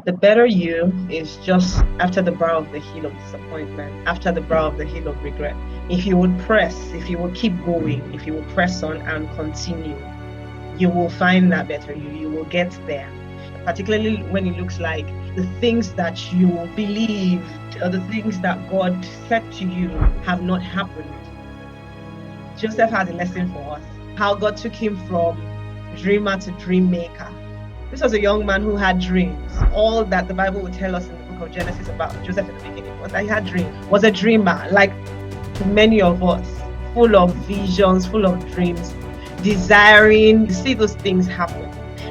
The better you is just after the brow of the hill of disappointment, after the brow of the hill of regret. If you would press, if you would keep going, if you will press on and continue, you will find that better you. You will get there. Particularly when it looks like the things that you believed or the things that God said to you have not happened. Joseph has a lesson for us. How God took him from dreamer to dream maker. This was a young man who had dreams. All that the Bible would tell us in the book of Genesis about Joseph in the beginning was that he had dreams, was a dreamer, like many of us, full of visions, full of dreams, desiring to see those things happen.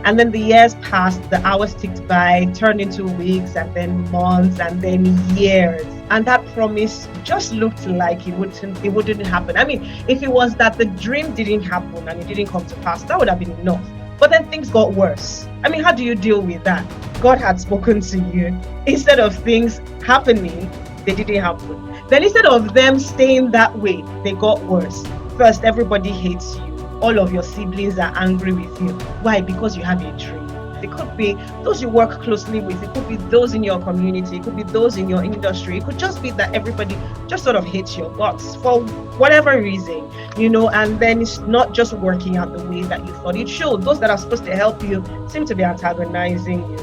And then the years passed, the hours ticked by, turned into weeks, and then months, and then years. And that promise just looked like it wouldn't happen. I mean, if it was that the dream didn't happen and it didn't come to pass, that would have been enough. But then things got worse. I mean, how do you deal with that? God had spoken to you. Instead of things happening, they didn't happen. Then instead of them staying that way, they got worse. First, everybody hates you. All of your siblings are angry with you. Why? Because you have a dream. It could be those you work closely with. It could be those in your community. It could be those in your industry. It could just be that everybody just sort of hates your guts for whatever reason, and then it's not just working out the way that you thought it should. Those that are supposed to help you seem to be antagonizing you.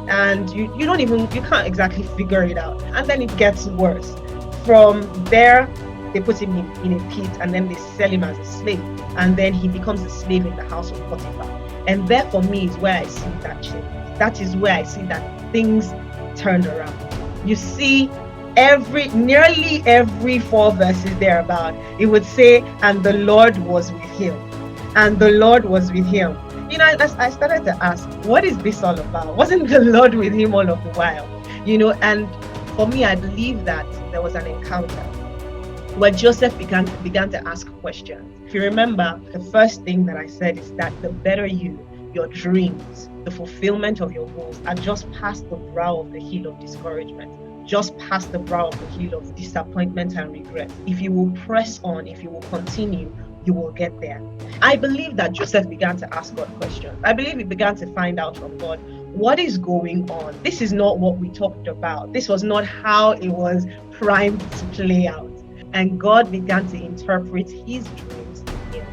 And you can't exactly figure it out. And then it gets worse. From there, they put him in a pit and then they sell him as a slave. And then he becomes a slave in the house of Potiphar. And there for me is where I see that change. That is where I see that things turned around. You see, nearly every 4 verses thereabout, it would say, and the Lord was with him. And the Lord was with him. I started to ask, what is this all about? Wasn't the Lord with him all of the while? And for me, I believe that there was an encounter where Joseph began to ask questions. If you remember, the first thing that I said is that the better you, your dreams, the fulfillment of your goals are just past the brow of the hill of discouragement, just past the brow of the hill of disappointment and regret. If you will press on, if you will continue, you will get there. I believe that Joseph began to ask God questions. I believe he began to find out from God, what is going on? This is not what we talked about. This was not how it was primed to play out. And God began to interpret his dreams to him.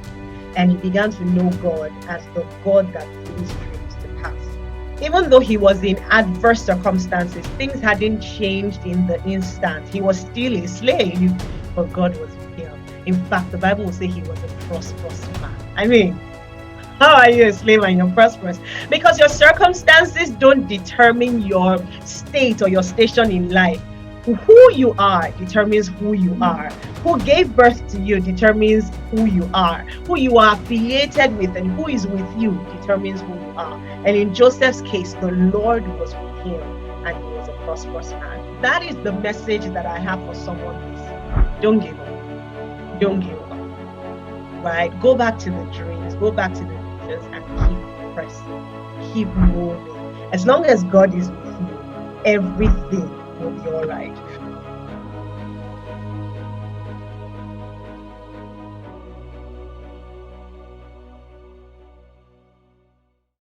And he began to know God as the God that brings dreams to pass. Even though he was in adverse circumstances, things hadn't changed in the instant. He was still a slave, but God was with him. In fact, the Bible will say he was a prosperous man. I mean, how are you a slave and you're prosperous? Because your circumstances don't determine your state or your station in life. Who you are determines who you are. Who gave birth to you determines who you are. Who you are affiliated with and who is with you determines who you are. And in Joseph's case, the Lord was with him and he was a prosperous man. That is the message that I have for someone listening. Don't give up. Don't give up. Right? Go back to the dreams. Go back to the visions and keep pressing. Keep moving. As long as God is with you, everything will be all right.